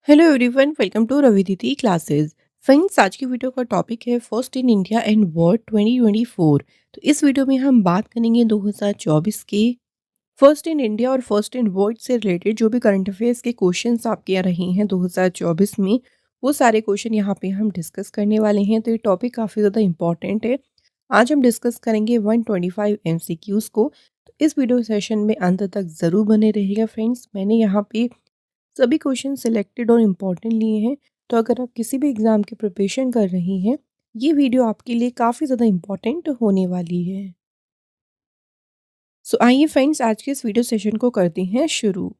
Hello everyone, welcome to Ravi classes. Friends, आज की video का टॉपिक है first in India and world 2024। तो इस वीडियो में हम बात करेंगे 2024 के फर्स्ट इन इंडिया और फर्स्ट इन वर्ल्ड से रिलेटेड जो भी करंट अफेयर्स के क्वेश्चंस आपके यहाँ रहे हैं 2024 में, वो सारे क्वेश्चन यहाँ पे हम डिस्कस करने वाले हैं। तो ये टॉपिक काफ़ी ज़्यादा इंपॉर्टेंट है। आज हम डिस्कस करेंगे 125 MCQs को। तो इस वीडियो सेशन में अंत तक ज़रूर बने रहिएगा फ्रेंड्स। मैंने यहाँ पे सभी क्वेश्चन सिलेक्टेड और इम्पॉर्टेंट लिए हैं। तो अगर आप किसी भी एग्ज़ाम की प्रिपरेशन कर रही हैं, ये वीडियो आपके लिए काफ़ी ज़्यादा इम्पॉर्टेंट होने वाली है। सो आइए फ्रेंड्स, आज के इस वीडियो सेशन को करते हैं शुरू।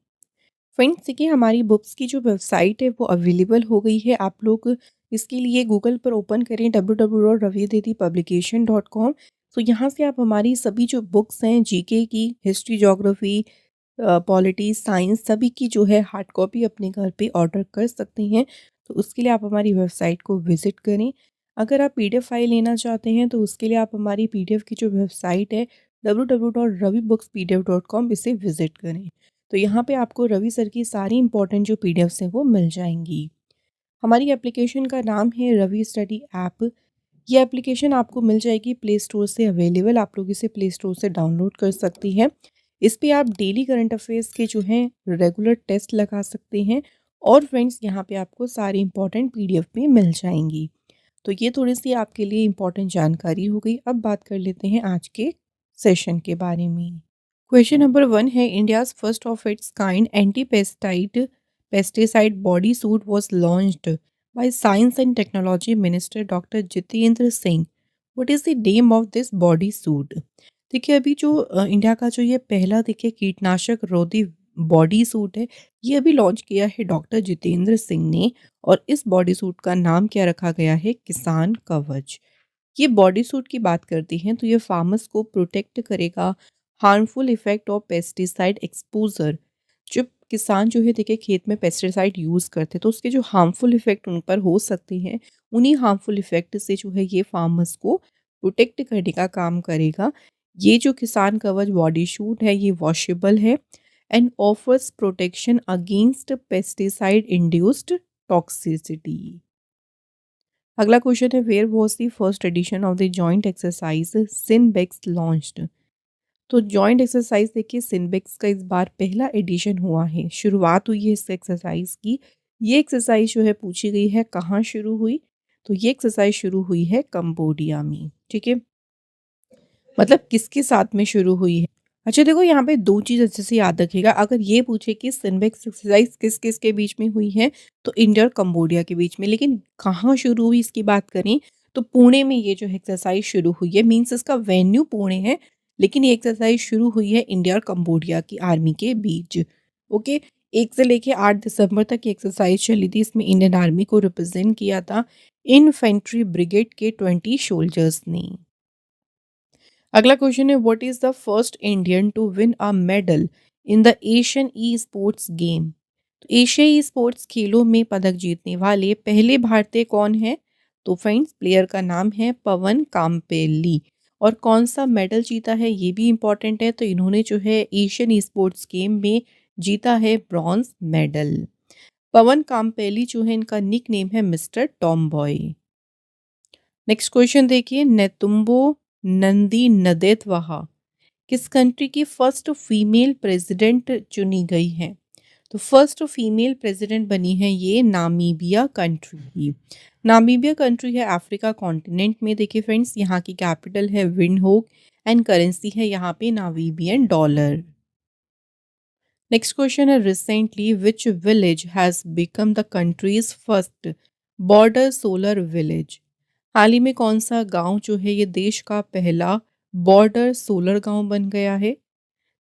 फ्रेंड्स, देखिए, हमारी बुक्स की जो वेबसाइट है वो अवेलेबल हो गई है। आप लोग इसके लिए गूगल पर ओपन करें www.raviditypublication.com। तो यहाँ से आप हमारी सभी जो बुक्स हैं जीके की, हिस्ट्री, ज्योग्राफी, पॉलिटी, साइंस, सभी की जो है हार्ड कॉपी अपने घर पे ऑर्डर कर सकते हैं। तो उसके लिए आप हमारी वेबसाइट को विज़िट करें। अगर आप पीडीएफ फाइल लेना चाहते हैं तो उसके लिए आप हमारी पीडीएफ की जो वेबसाइट है www.ravibookspdf.com, इसे विज़िट करें। तो यहाँ पे आपको रवि सर की सारी इंपॉर्टेंट जो पीडीएफ्स हैं वो मिल जाएंगी। हमारी एप्लीकेशन का नाम है रवि स्टडी ऐप। ये एप्लीकेशन आपको मिल जाएगी प्ले स्टोर से अवेलेबल। आप लोग इसे प्ले स्टोर से डाउनलोड कर सकती हैं। इस पे आप डेली करंट अफेयर्स के जो हैं रेगुलर टेस्ट लगा सकते हैं। और फ्रेंड्स, यहाँ पे आपको सारी इंपॉर्टेंट पीडीएफ भी मिल जाएंगी। तो ये थोड़ी सी आपके लिए इम्पॉर्टेंट जानकारी हो गई। अब बात कर लेते हैं आज के सेशन के बारे में। क्वेश्चन नंबर 1 है, India's first of its kind anti pesticide body suit was launched by science and technology minister doctor Jitendra Singh. What is the name of this body suit? देखिए, अभी जो इंडिया का जो ये पहला, देखिए, कीटनाशक रोधी बॉडी सूट है, ये अभी लॉन्च किया है डॉक्टर जितेंद्र सिंह ने। और इस बॉडी सूट का नाम क्या रखा गया है? किसान कवच। ये बॉडी सूट की बात करती हैं तो ये फार्मर्स को प्रोटेक्ट करेगा harmful effect of pesticide exposure. जब किसान जो है, देखिए, खेत में पेस्टिसाइड यूज़ करते हैं तो उसके जो हार्मफुल इफेक्ट उन पर हो सकते हैं, उन्हीं हार्मफुल इफेक्ट से जो है ये फार्मर्स को प्रोटेक्ट करने का काम करेगा। ये जो किसान कवच बॉडी सूट है ये वॉशेबल है and offers protection against pesticide induced toxicity. अगला क्वेश्चन है, where was the first edition of the joint exercise SIMBEX launched? तो जॉइंट एक्सरसाइज, देखिए, सिनबेक्स का इस बार पहला एडिशन हुआ है, शुरुआत हुई है इस एक्सरसाइज की। ये एक्सरसाइज जो है पूछी गई है कहाँ शुरू हुई? तो ये एक्सरसाइज शुरू हुई है कंबोडिया में। ठीक है, मतलब किसके साथ में शुरू हुई है? अच्छा, देखो, यहाँ पे 2 चीज़ अच्छे से याद रखिएगा। अगर ये पूछे कि सिम्बेक्स एक्सरसाइज़ किस-किस के बीच में हुई है, तो इंडिया और कंबोडिया के बीच में। लेकिन कहाँ शुरू हुई इसकी बात करें, तो पुणे में ये जो एक्सरसाइज़ शुरू हुई है। मीन्स इसका वेन्यू पुणे है, लेकिन ये एक्सरसाइज़ शुरू हुई है इंडिया और कंबोडिया की आर्मी के बीच। ओके, 1 से लेके 8 दिसंबर तक ये एक्सरसाइज़ चली थी। इसमें इंडियन आर्मी को रिप्रेज़ेंट किया था इन्फेंट्री ब्रिगेड के 20 सोल्जर्स ने। अगला क्वेश्चन है, what is the first Indian to win a medal in the Asian e sports game? तो एशियाई स्पोर्ट्स खेलों में पदक जीतने वाले पहले भारतीय कौन है? तो फ्रेंड्स, प्लेयर का नाम है पवन काम्पेली। और कौन सा मेडल जीता है ये भी इंपॉर्टेंट है। तो इन्होंने जो है एशियन ई स्पोर्ट्स गेम में जीता है ब्रॉन्ज मेडल। पवन काम्पेली जो है, इनका निक नेम है mister Tom boy. Next question देखिए, नेतुम्बो नंदी नदेतवहा किस कंट्री की फर्स्ट फीमेल प्रेसिडेंट चुनी गई है? तो फर्स्ट फीमेल प्रेसिडेंट बनी है ये नामीबिया कंट्री की। नामीबिया कंट्री है अफ्रीका कॉन्टिनेंट में। देखिए फ्रेंड्स, यहाँ की कैपिटल है विंडहोक एंड करेंसी है यहाँ पे नामीबियन डॉलर। नेक्स्ट क्वेश्चन है, recently which village has become the country's first border solar village? हाल ही में कौन सा गांव जो है ये देश का पहला बॉर्डर सोलर गांव बन गया है?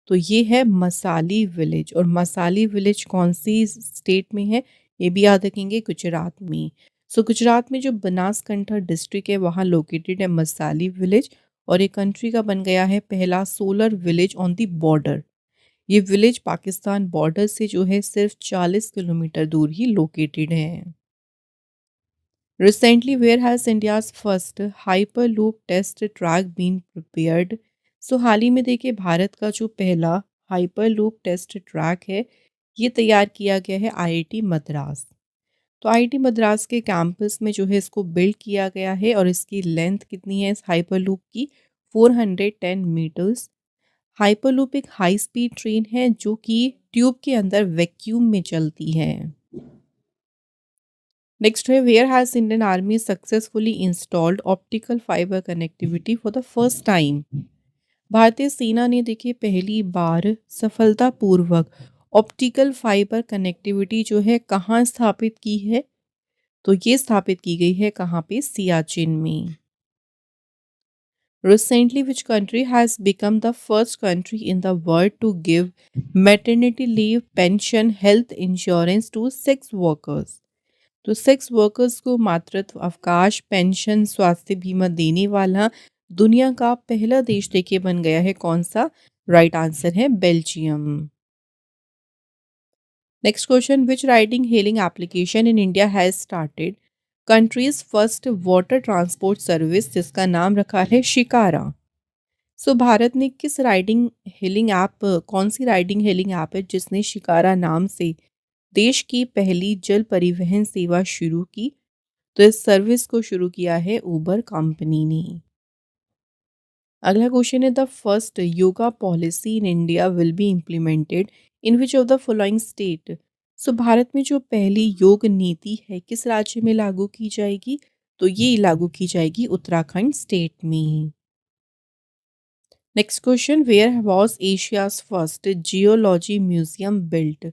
तो ये है मसाली विलेज। और मसाली विलेज कौन सी स्टेट में है? ये भी याद रखेंगे, गुजरात में। सो गुजरात में जो बनासकंठा डिस्ट्रिक्ट है वहाँ लोकेटेड है मसाली विलेज। और ये कंट्री का बन गया है पहला solar village on the border. ये विलेज पाकिस्तान बॉर्डर से जो है सिर्फ 40 किलोमीटर दूर ही लोकेटेड है। Recently, where has India's first Hyperloop test track been prepared? सो हाल ही में देखिए, भारत का जो पहला हाइपरलूप टेस्ट ट्रैक है ये तैयार किया गया है आईआईटी मद्रास। तो आईआईटी मद्रास के कैंपस में जो है इसको बिल्ड किया गया है और इसकी लेंथ कितनी है इस हाइपरलूप की? 410 मीटर्स। हाइपरलूप एक हाई स्पीड ट्रेन है जो कि ट्यूब के अंदर वैक्यूम में चलती है। नेक्स्ट है, where has Indian army successfully installed optical fibre connectivity for the first time? भारतीय सेना ने देखिए पहली बार सफलतापूर्वक ऑप्टिकल फाइबर कनेक्टिविटी जो है कहाँ स्थापित की है? तो ये स्थापित की गई है कहाँ पे? सियाचिन में। Recently, which country has become the first country in the world to give maternity leave, pension, health insurance to sex workers? तो सेक्स वर्कर्स को मातृत्व अवकाश, पेंशन, स्वास्थ्य बीमा देने वाला दुनिया का पहला देश देखिए बन गया है। कौन सा? राइट आंसर है Belgium. Next question, which riding hailing application in India has started countries first water transport service, जिसका नाम रखा है शिकारा? सो भारत ने किस राइडिंग हेलिंग ऐप, कौन सी राइडिंग हेलिंग ऐप है जिसने शिकारा नाम से देश की पहली जल परिवहन सेवा शुरू की? तो इस सर्विस को शुरू किया है उबर कंपनी ने। अगला क्वेश्चन है, the first yoga policy in India will be implemented in which of the following state? So Bharat में जो पहली योग नीति है किस राज्य में लागू की जाएगी? तो ये लागू की जाएगी उत्तराखंड स्टेट में। Next question, where was Asia's first geology museum built?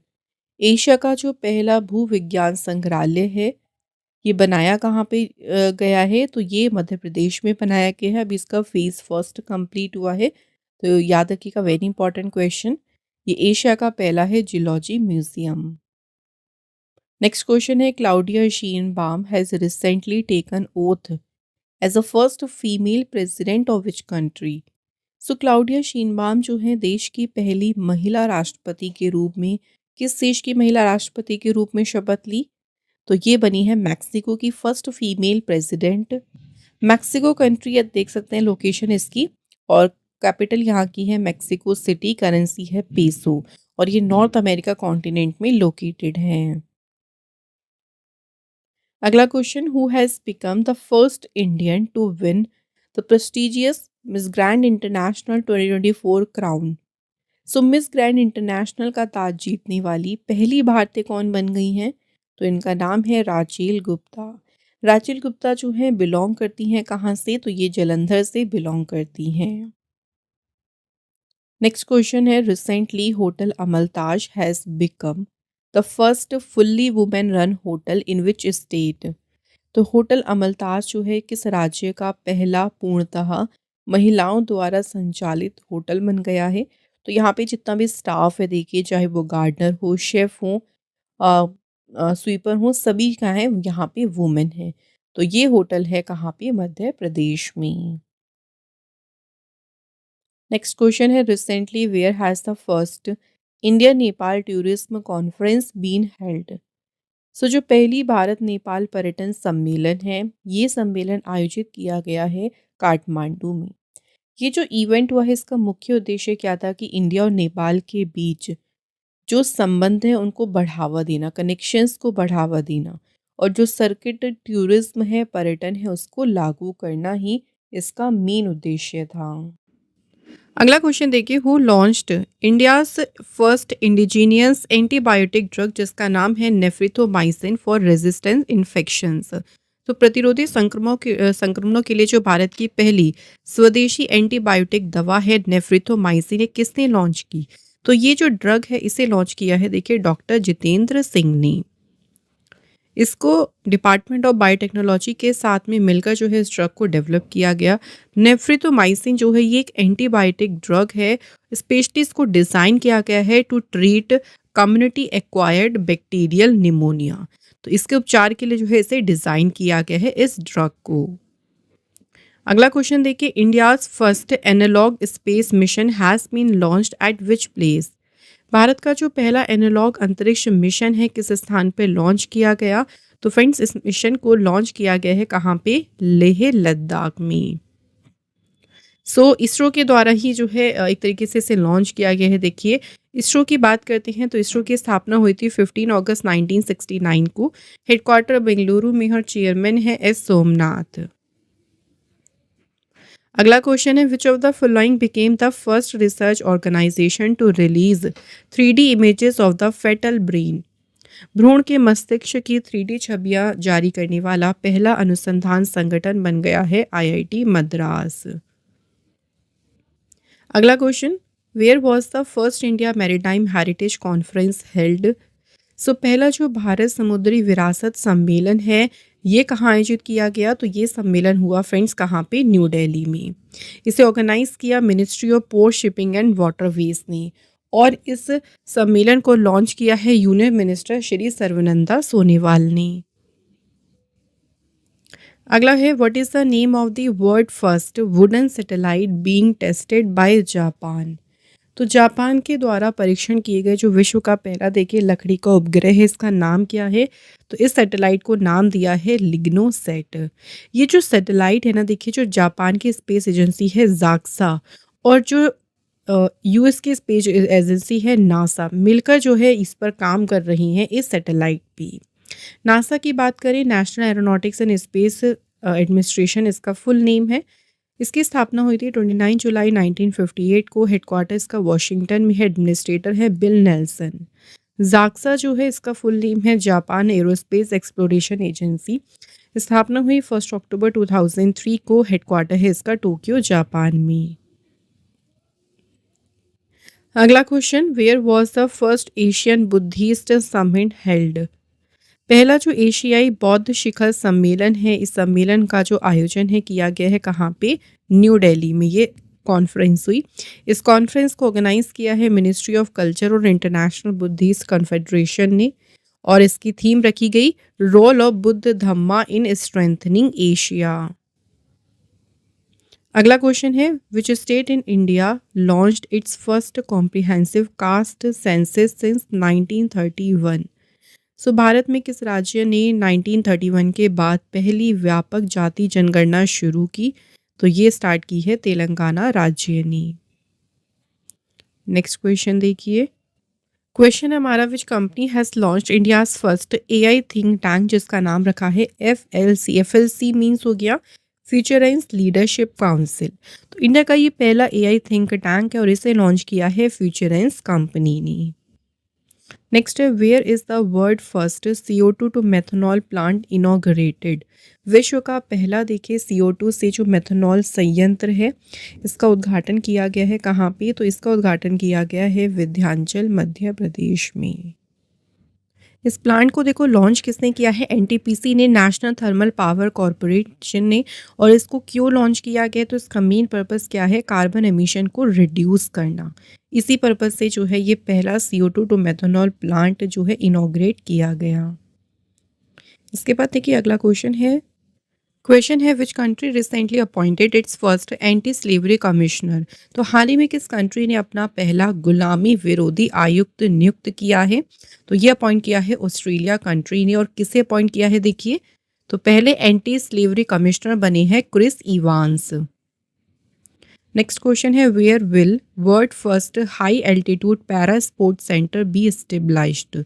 Asia का जो पहला भूविज्ञान संग्रहालय है ये बनाया कहाँ पे गया है? तो ये मध्य प्रदेश में बनाया गया है। अभी इसका फेज़ फर्स्ट कंप्लीट हुआ है। तो याद रखिएगा, वेरी इंपॉर्टेंट क्वेश्चन। ये एशिया का पहला है जियोलॉजी म्यूजियम। नेक्स्ट क्वेश्चन है, Claudia Sheinbaum has recently taken oath as a first female president of which country? So Claudia Sheinbaum जो है देश की पहली महिला राष्ट्रपति के रूप में किस देश की महिला राष्ट्रपति के रूप में शपथ ली? तो ये बनी है मैक्सिको की first female president. Mexico country है, देख सकते हैं लोकेशन इसकी, और कैपिटल यहाँ की है मैक्सिको सिटी, करेंसी है पेसो, और ये नॉर्थ अमेरिका कॉन्टिनेंट में लोकेटेड है। अगला question, who has become the first Indian to win the prestigious Miss Grand International 2024 crown? So Miss Grand International का ताज जीतने वाली पहली भारतीय कौन बन गई हैं? तो इनका नाम है राचेल गुप्ता। राचेल गुप्ता जो है बिलोंग करती हैं कहाँ से? तो ये जलंधर से बिलोंग करती हैं। नेक्स्ट क्वेश्चन है, recently hotel Amaltas has become the first fully women run hotel in which state? तो होटल अमलताज जो है किस राज्य का पहला पूर्णतः महिलाओं द्वारा संचालित होटल बन गया है? तो यहाँ पे जितना भी स्टाफ है देखिए, चाहे वो गार्डनर हो, शेफ हो, स्वीपर हो, सभी का है यहाँ पे वुमेन है। तो ये होटल है कहाँ पे? मध्य प्रदेश में। नेक्स्ट क्वेश्चन है, recently where has the first India Nepal tourism conference been held? So जो पहली भारत नेपाल पर्यटन सम्मेलन है ये सम्मेलन आयोजित किया गया है काठमांडू में। ये जो इवेंट हुआ है इसका मुख्य उद्देश्य क्या था कि इंडिया और नेपाल के बीच जो संबंध है उनको बढ़ावा देना, कनेक्शंस को बढ़ावा देना, और जो सर्किट टूरिज्म है, पर्यटन है, उसको लागू करना ही इसका मेन उद्देश्य था। अगला क्वेश्चन देखिए, who launched India's first indigenous antibiotic drug, जिसका नाम है नेफ्रिथोमाइसिन फॉर रेजिस्टेंस इन्फेक्शंस? तो प्रतिरोधी संक्रमणों के लिए जो भारत की पहली स्वदेशी एंटीबायोटिक दवा है नेफ्रिथोमाइसिन, ये किसने लॉन्च की? तो ये जो ड्रग है इसे लॉन्च किया है देखिए डॉक्टर जितेंद्र सिंह ने। इसको डिपार्टमेंट ऑफ बायोटेक्नोलॉजी के साथ में मिलकर जो है इस ड्रग को डेवलप किया गया। नेफ्रिथोमाइसिन जो है ये एक एंटीबायोटिक ड्रग है, स्पेशली इसको डिज़ाइन किया गया है to treat community acquired bacterial pneumonia. तो इसके उपचार के लिए जो है इसे डिज़ाइन किया गया है इस ड्रग को। अगला क्वेश्चन देखिए, India's first analogue space mission has been launched at which place? भारत का जो पहला एनालॉग अंतरिक्ष मिशन है किस स्थान पे लॉन्च किया गया? तो फ्रेंड्स इस मिशन को लॉन्च किया गया है कहाँ पे? लेह लद्दाख में। इसरो के द्वारा ही जो है एक तरीके से इसे लॉन्च किया गया है। देखिए, इसरो की बात करते हैं तो इसरो की स्थापना हुई थी 15 अगस्त 1969 को। हेडक्वार्टर बेंगलुरु में और चेयरमैन है एस सोमनाथ। अगला क्वेश्चन है, which of the following became the first research organisation to release 3D images of the foetal brain. भ्रूण के मस्तिष्क की 3D छवियां जारी करने वाला पहला अनुसंधान संगठन बन गया है IIT मद्रास। अगला question, where was the first India maritime heritage conference held. पहला जो भारत समुद्री विरासत सम्मेलन है ये कहाँ आयोजित किया गया, तो ये सम्मेलन हुआ फ्रेंड्स कहाँ पे, न्यू दिल्ली में। इसे ऑर्गेनाइज किया ministry of port shipping and waterways ने, और इस सम्मेलन को लॉन्च किया है यूनियन मिनिस्टर श्री सर्बानंद सोनोवाल ने। अगला है, what is the name of the world first wooden satellite being tested by Japan. Japan के द्वारा परीक्षण किए गए जो विश्व का पहला देखिए लकड़ी का उपग्रह है, इसका नाम क्या है, तो इस सैटेलाइट को नाम दिया है लिग्नोसैट। ये जो सैटेलाइट है ना, देखिए जो जापान की स्पेस एजेंसी है जाक्सा और जो यूएस की स्पेस एजेंसी है नासा मिलकर जो है इस पर काम कर रही हैं इस सैटेलाइट पे। नासा की बात करें, national aeronautics and space administration इसका फुल नेम है। इसकी स्थापना हुई थी 29 जुलाई 1958 को। हेडक्वार्टर इसका वॉशिंगटन में है। एडमिनिस्ट्रेटर है बिल नेल्सन। जाक्सा जो है इसका फुल नेम है जापान एरोस्पेस एक्सप्लोरेशन एजेंसी। स्थापना हुई 1 अक्टूबर 2003 को। हेडक्वार्टर है इसका टोक्यो जापान में। अगला question, where was the first Asian Buddhist summit held. पहला जो एशियाई बौद्ध शिखर सम्मेलन है, इस सम्मेलन का जो आयोजन है किया गया है कहाँ पे, न्यू दिल्ली में ये कॉन्फ्रेंस हुई। इस कॉन्फ्रेंस को ऑर्गेनाइज किया है मिनिस्ट्री ऑफ कल्चर और इंटरनेशनल बुद्धिस्ट कन्फेडरेशन ने, और इसकी थीम रखी गई role of Buddha Dhamma in strengthening Asia. अगला क्वेश्चन है, which state in India launched its first comprehensive caste census since 1931। भारत में किस राज्य ने 1931 के बाद पहली व्यापक जाति जनगणना शुरू की, तो ये स्टार्ट की है तेलंगाना राज्य ने। नेक्स्ट क्वेश्चन देखिए, क्वेश्चन है हमारा, विच company has launched India's first AI think tank, जिसका नाम रखा है FLC। FLC मीन्स हो गया फ्यूचरेंस लीडरशिप काउंसिल। इंडिया का ये पहला AI थिंक टैंक है और इसे लॉन्च किया है फ्यूचरेंस कंपनी ने। नेक्स्ट है, where is the world first CO2 to methanol plant inaugurated. विश्व का पहला देखिए CO2 से जो मेथनॉल संयंत्र है इसका उद्घाटन किया गया है कहाँ पे, तो इसका उद्घाटन किया गया है विंध्याचल मध्य प्रदेश में। इस प्लांट को देखो लॉन्च किसने किया है, NTPC ने, नेशनल थर्मल पावर कॉरपोरेशन ने। और इसको क्यों लॉन्च किया गया, तो इसका मेन पर्पस क्या है, कार्बन एमिशन को रिड्यूस करना। इसी पर्पस से जो है ये पहला CO2 टू मेथनॉल प्लांट जो है इनॉग्रेट किया गया। इसके बाद देखिए अगला क्वेश्चन है which country recently appointed its first anti slavery commissioner. हाल ही में किस कंट्री ने अपना पहला गुलामी विरोधी आयुक्त नियुक्त किया है, तो ये अपॉइंट किया है ऑस्ट्रेलिया कंट्री ने। और किसे अपॉइंट किया है देखिए, तो पहले एंटी स्लेवरी कमिश्नर बने हैं क्रिस इवांस। नेक्स्ट क्वेश्चन है, where will world first high altitude para sports centre be established.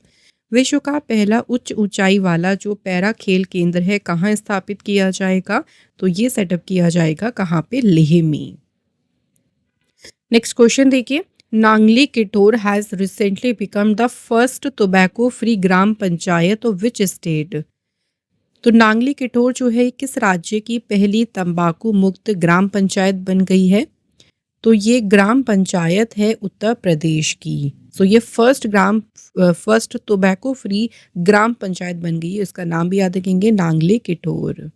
विश्व का पहला उच्च ऊंचाई वाला जो पैरा खेल केंद्र है कहाँ स्थापित किया जाएगा, तो ये सेटअप किया जाएगा कहाँ पे, लेह में। नेक्स्ट क्वेश्चन देखिए, Nangli Kitor has recently become the first tobacco free gram panchayat of which state. Nangli Kitor जो है किस राज्य की पहली तंबाकू मुक्त ग्राम पंचायत बन गई है, तो ये ग्राम पंचायत है उत्तर प्रदेश की। ये first tobacco free gram panchayat बन गई है, इसका नाम भी याद रखेंगे, Nangli Kitor.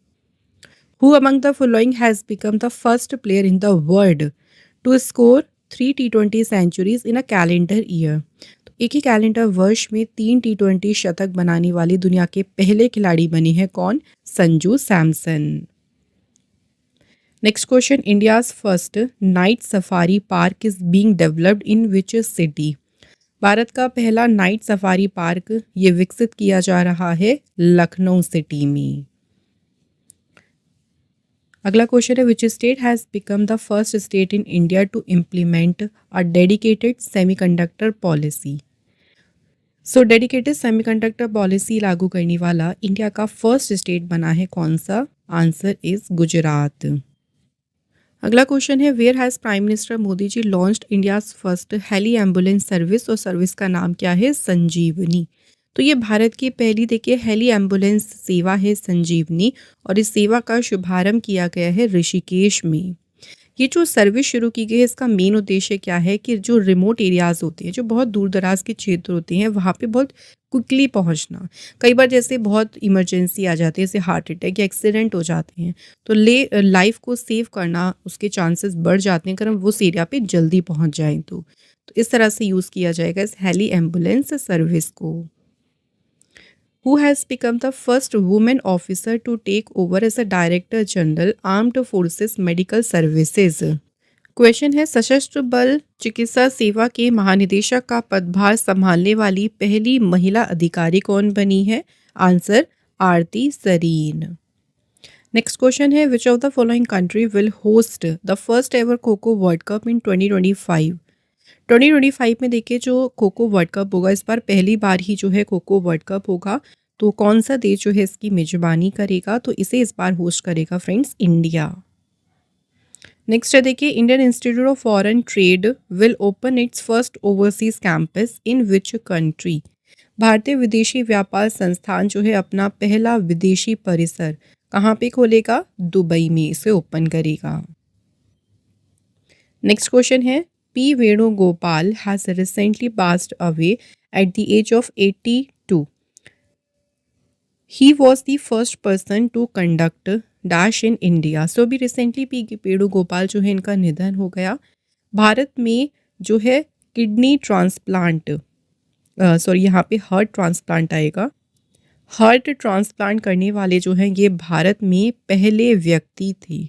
Who among the following has become the first player in the world to score 3 T20 centuries in a calendar year. एक ही कैलेंडर वर्ष में 3 T20 शतक बनाने वाली दुनिया के पहले खिलाड़ी बने हैं कौन, Sanju Samson. Next question, India's first night safari park is being developed in which city. Bharat का पहला नाइट सफारी पार्क ये विकसित किया जा रहा है लखनऊ सिटी में। अगला क्वेश्चन है which state has become the first state in India to implement a dedicated semiconductor policy. So dedicated semiconductor policy लागू करने वाला इंडिया का फर्स्ट स्टेट बना है कौन सा? Answer is Gujarat. अगला क्वेश्चन है where has prime minister Modi ji launched India's first heli ambulance service और सर्विस का नाम क्या है? संजीवनी। तो ये भारत की पहली देखिए हेली एम्बुलेंस सेवा है संजीवनी और इस सेवा का शुभारंभ किया गया है ऋषिकेश में। ये जो सर्विस शुरू की गई है इसका मेन उद्देश्य क्या है कि जो रिमोट एरियाज़ होते हैं जो बहुत दूर दराज के क्षेत्र होते हैं वहाँ पे बहुत क्विकली पहुँचना। कई बार जैसे बहुत इमरजेंसी आ जाती है जैसे हार्ट अटैक या एक्सीडेंट हो जाते हैं तो लाइफ को सेव करना उसके चांसेस बढ़ जाते हैं अगर हम उस एरिया पे जल्दी पहुँच जाएं तो इस तरह से यूज़ किया जाएगा इस हेली एम्बुलेंस सर्विस को। Who has become the first woman officer to take over as a Director General Armed Forces Medical Services? Question है सशस्त्र बल चिकित्सा सेवा के महानिदेशक का पदभार संभालने वाली पहली महिला अधिकारी कौन बनी है? Answer Aarti Sarin. Next question है which of the following country will host the first ever kho kho world cup in 2025? 2025 में देखिए जो खोखो वर्ल्ड कप होगा इस बार पहली बार ही जो है खोखो वर्ल्ड कप होगा तो कौन सा देश जो है इसकी मेजबानी करेगा? तो इसे इस बार होस्ट करेगा फ्रेंड्स इंडिया। नेक्स्ट है देखिए Indian institute of foreign trade will open it's first overseas campus in which country? भारतीय विदेशी व्यापार संस्थान जो है अपना पहला विदेशी परिसर कहाँ पे खोलेगा? दुबई में इसे ओपन करेगा। नेक्स्ट क्वेश्चन है P Venugopal has recently passed away at the age of 82. He was the first person to conduct dash in India. So अभी रिसेंटली पी वेणुगोपाल जो है इनका निधन हो गया। भारत में जो है किडनी ट्रांसप्लांट सॉरी यहाँ पे हार्ट ट्रांसप्लांट आएगा। हार्ट ट्रांसप्लांट करने वाले जो हैं ये भारत में पहले व्यक्ति थे।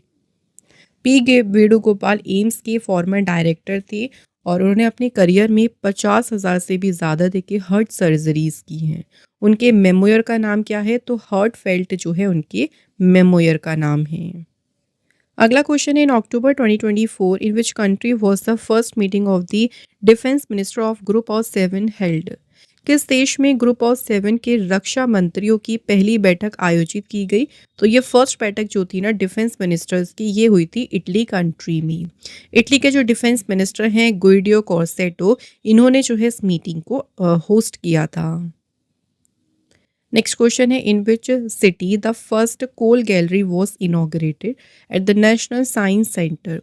पी वेणुगोपाल एम्स के फॉर्मर डायरेक्टर थे और उन्होंने अपने करियर में 50,000 से भी ज़्यादा देखिए हार्ट सर्जरीज की हैं। उनके मेमोयर का नाम क्या है? तो हार्ट फेल्ट जो है उनके मेमोयर का नाम है। अगला क्वेश्चन है in October 2024 in which country was the first meeting of the defence minister of group of 7 held? किस देश में ग्रुप ऑफ 7 के रक्षा मंत्रियों की पहली बैठक आयोजित की गई? तो ये फर्स्ट बैठक जो थी ना डिफेंस मिनिस्टर्स की ये हुई थी इटली कंट्री में। इटली के जो डिफेंस मिनिस्टर हैं गुइडियो कॉर्सेटो इन्होंने जो है इस मीटिंग को होस्ट किया था। नेक्स्ट क्वेश्चन है in which city the first coal gallery was inaugurated at the national science centre?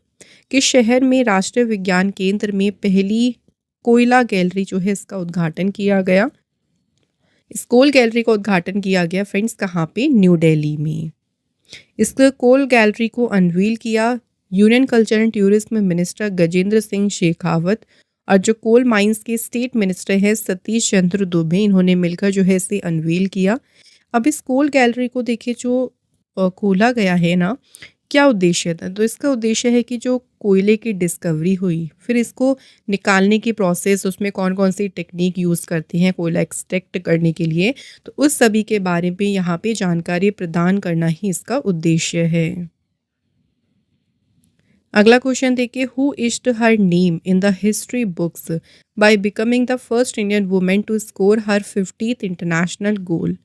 किस शहर में राष्ट्रीय विज्ञान केंद्र में पहली कोयला गैलरी जो है इसका उद्घाटन किया गया? इस कोल गैलरी का उद्घाटन किया गया फ्रेंड्स कहाँ पे? न्यू दिल्ली में। इस कोल गैलरी को अनवील किया union culture and tourism minister Gajendra Singh Shekhawat और जो कोल माइंस के स्टेट मिनिस्टर हैं सतीश चंद्र दुबे इन्होंने मिलकर जो है इसे अनवील किया। अब इस कोल गैलरी को देखिए जो खोला गया है ना क्या उद्देश्य था? तो इसका उद्देश्य है कि जो कोयले की डिस्कवरी हुई फिर इसको निकालने की प्रोसेस उसमें कौन कौन सी टेक्निक यूज़ करते हैं कोयला एक्सट्रैक्ट करने के लिए तो उस सभी के बारे में यहाँ पे जानकारी प्रदान करना ही इसका उद्देश्य है। अगला क्वेश्चन देखिए who etched her name in the history books by becoming the first Indian women to score her 50th international goal?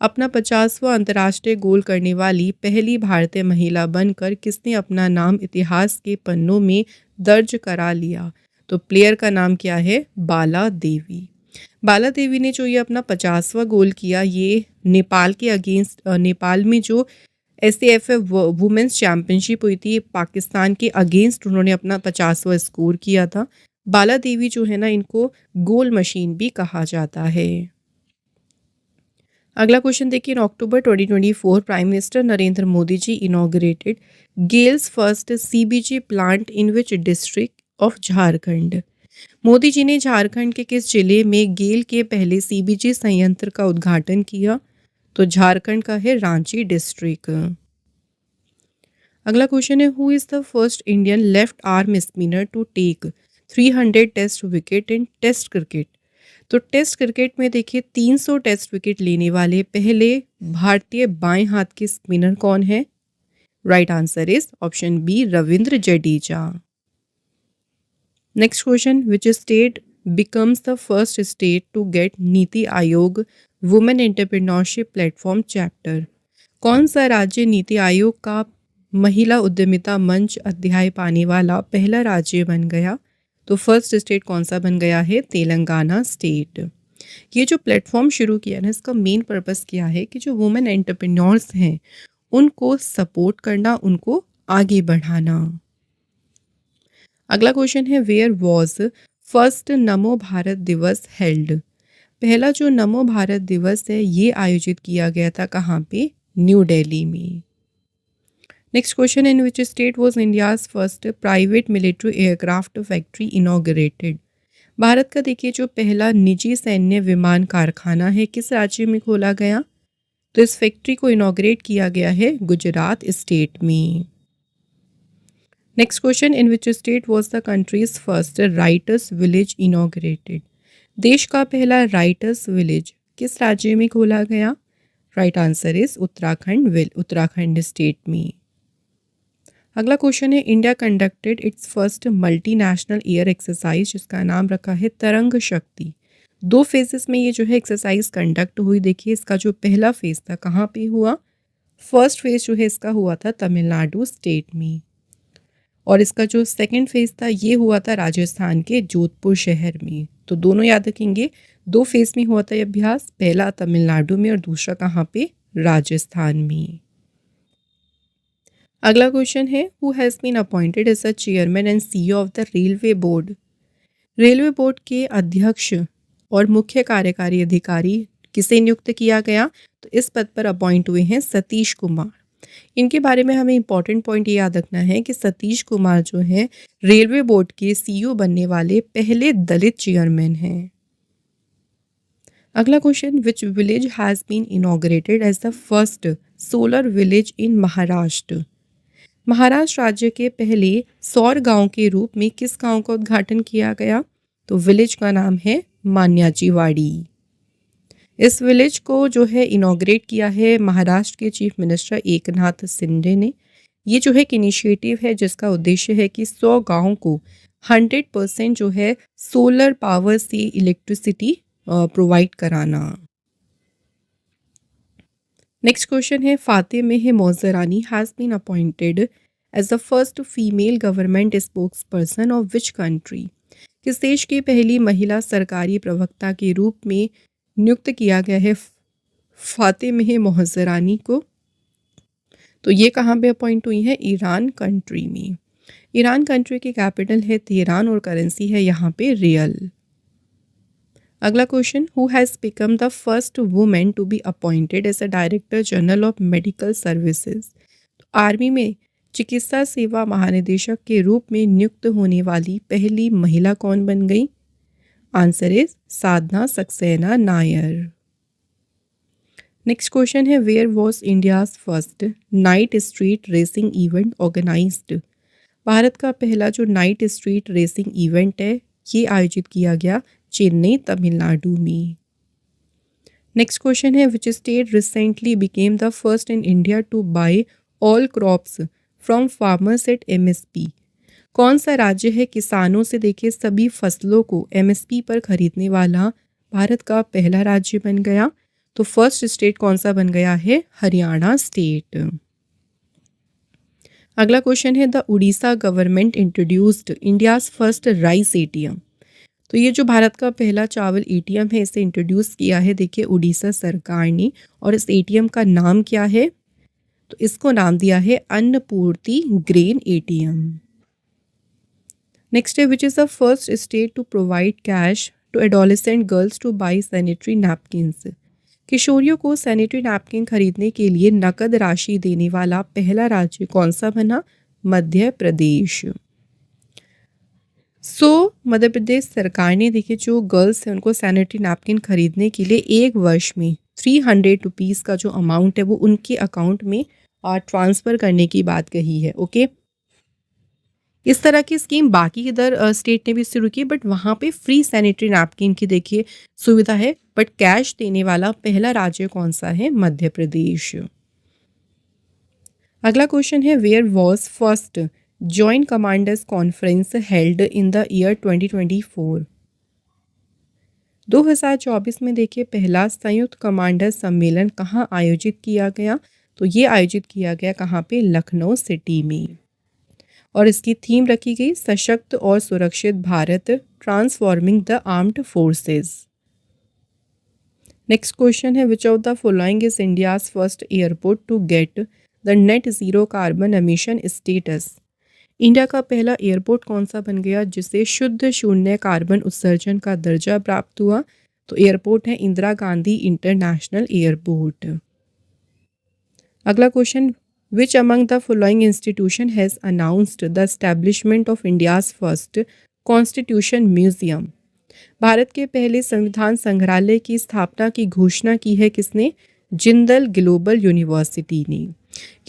अपना 50वां अंतर्राष्ट्रीय गोल करने वाली पहली भारतीय महिला बनकर किसने अपना नाम इतिहास के पन्नों में दर्ज करा लिया? तो प्लेयर का नाम क्या है? बाला देवी। बाला देवी ने जो ये अपना 50वां गोल किया ये नेपाल के अगेंस्ट नेपाल में जो SAFF वुमेंस चैम्पियनशिप हुई थी पाकिस्तान के अगेंस्ट उन्होंने अपना 50वां स्कोर किया था। बाला देवी जो है ना इनको गोल मशीन भी कहा जाता है। अगला क्वेश्चन देखिए in October 2024 prime minister Narendra Modi ji inaugurated GAIL's first CBG plant in which district of Jharkhand? Modi ji ने झारखंड के किस जिले में गेल के पहले CBG संयंत्र का उद्घाटन किया? तो झारखंड का है रांची डिस्ट्रिक्ट। अगला क्वेश्चन है who is the first Indian left arm spinner to take 300 test wicket in test cricket? तो टेस्ट क्रिकेट में देखिए 300 टेस्ट विकेट लेने वाले पहले भारतीय बाएं हाथ के स्पिनर कौन है? Right answer is option B Ravindra Jadeja. Next question, which state becomes the first state to get NITI Aayog women entrepreneurship platform chapter. कौन सा राज्य नीति आयोग का महिला उद्यमिता मंच अध्याय पाने वाला पहला राज्य बन गया? तो फर्स्ट स्टेट कौन सा बन गया है? तेलंगाना स्टेट। ये जो प्लेटफॉर्म शुरू किया ना, इसका मेन पर्पस क्या है कि जो वुमेन एंटरप्रेन्योर्स हैं उनको सपोर्ट करना, उनको आगे बढ़ाना। अगला क्वेश्चन है, वेयर वॉज फर्स्ट नमो भारत दिवस हेल्ड? पहला जो नमो भारत दिवस है ये आयोजित किया गया था कहाँ पे? न्यू दिल्ली में। Next question, in which state was India's first private military aircraft factory inaugurated? Bharat का देखिए जो पहला निजी सैन्य विमान कारखाना है किस राज्य में खोला गया? तो इस फैक्ट्री को इनॉग्रेट किया गया है गुजरात स्टेट में। Next question, in which state was the country's first writers village inaugurated? देश का पहला राइटर्स विलेज किस राज्य में खोला गया? Right answer is Uttarakhand, Uttarakhand state में। अगला क्वेश्चन है, India conducted it's first multinational air exercise जिसका नाम रखा है तरंग शक्ति। 2 फेजेस में ये जो है एक्सरसाइज कंडक्ट हुई। देखिए इसका जो पहला फेज था कहाँ पे हुआ? फर्स्ट फेज जो है इसका हुआ था तमिलनाडु स्टेट में, और इसका जो सेकंड फेज था ये हुआ था राजस्थान के जोधपुर शहर में। तो दोनों याद रखेंगे, 2 फेज में हुआ था ये अभ्यास, पहला तमिलनाडु में और दूसरा कहाँ पे? राजस्थान में। अगला क्वेश्चन है, who has been appointed as a chairman and CEO of the railway board? Railway board के अध्यक्ष और मुख्य कार्यकारी अधिकारी किसे नियुक्त किया गया? तो इस पद पर अपॉइंट हुए हैं सतीश कुमार। इनके बारे में हमें इंपॉर्टेंट पॉइंट ये याद रखना है कि सतीश कुमार जो है रेलवे बोर्ड के सीईओ बनने वाले पहले दलित चेयरमैन हैं। अगला question, which village has been inaugurated as the first solar village in Maharashtra? Maharashtra राज्य के पहले सौर गांव के रूप में किस गांव का उद्घाटन किया गया? तो विलेज का नाम है मान्याचीवाड़ी। इस विलेज को जो है इनॉग्रेट किया है महाराष्ट्र के चीफ मिनिस्टर एकनाथ शिंदे ने। ये जो है एक इनिशिएटिव है जिसका उद्देश्य है कि 100 गाँव को 100% जो है सोलर पावर से इलेक्ट्रिसिटी प्रोवाइड कराना। नेक्स्ट क्वेश्चन है, Fatima Mouzrani has been appointed as the first female government spokesperson of which country? किस देश की पहली महिला सरकारी प्रवक्ता के रूप में नियुक्त किया गया है फातिमा मौजरानी को? तो ये कहाँ पे अपॉइंट हुई है? ईरान कंट्री में। ईरान कंट्री की कैपिटल है तेहरान और करेंसी है यहाँ पे रियल। अगला question, who has become the first women to be appointed as a director general of medical services? Army में चिकित्सा सेवा महानिदेशक के रूप में नियुक्त होने वाली पहली महिला कौन बन गई? Answer is Sadhana Saxena Nair. Next question है, where was India's first night street racing event organised? भारत का पहला जो नाइट स्ट्रीट रेसिंग इवेंट है ये आयोजित किया गया चेन्नई तमिलनाडु में। नेक्स्ट क्वेश्चन है, which state recently became the first in India to buy all crops from farmers at MSP? कौन सा राज्य है किसानों से देखिए सभी फसलों को एमएसपी पर खरीदने वाला भारत का पहला राज्य बन गया? तो फर्स्ट स्टेट कौन सा बन गया है? हरियाणा स्टेट। अगला क्वेश्चन है, the Orissa government introduced India's first rice ATM? तो ये जो भारत का पहला चावल एटीएम है इसे इंट्रोड्यूस किया है देखिए उड़ीसा सरकार ने, और इस एटीएम का नाम क्या है? तो इसको नाम दिया है अन्नपूर्ति ग्रेन एटीएम। नेक्स्ट है, which is the first state to provide cash to adolescent girls to buy sanitary napkins? किशोरियों को सैनिटरी नैपकिन खरीदने के लिए नकद राशि देने वाला पहला राज्य कौन सा बना? मध्य प्रदेश। मध्य प्रदेश सरकार ने देखिए जो गर्ल्स हैं उनको सैनिटरी नैपकिन खरीदने के लिए 1 वर्ष में 300 रुपीज़ का जो अमाउंट है वो उनके अकाउंट में ट्रांसफ़र करने की बात कही है। ओके, इस तरह की स्कीम बाकी इधर स्टेट ने भी शुरू की, बट वहाँ पे फ्री सैनिटरी नैपकिन की देखिए सुविधा है, बट कैश देने वाला पहला राज्य कौन सा है? मध्य प्रदेश। अगला क्वेश्चन है where was first joint commanders conference held in the year 2024। 2024 में देखिए पहला संयुक्त कमांडर सम्मेलन कहाँ आयोजित किया गया, तो ये आयोजित किया गया कहाँ पे, लखनऊ सिटी में। और इसकी थीम रखी गई सशक्त और सुरक्षित Bharat, transforming the armed forces. Next question है which of the following is India's first airport to get the net zero carbon emission status. India का पहला एयरपोर्ट कौन सा बन गया जिसे शुद्ध शून्य कार्बन उत्सर्जन का दर्जा प्राप्त हुआ, तो एयरपोर्ट है इंदिरा गांधी इंटरनेशनल एयरपोर्ट। अगला question which among the following institution has announced the establishment of India's first constitution museum. Bharat के पहले संविधान संग्रहालय की स्थापना की घोषणा की है किसने, जिंदल ग्लोबल यूनिवर्सिटी ने।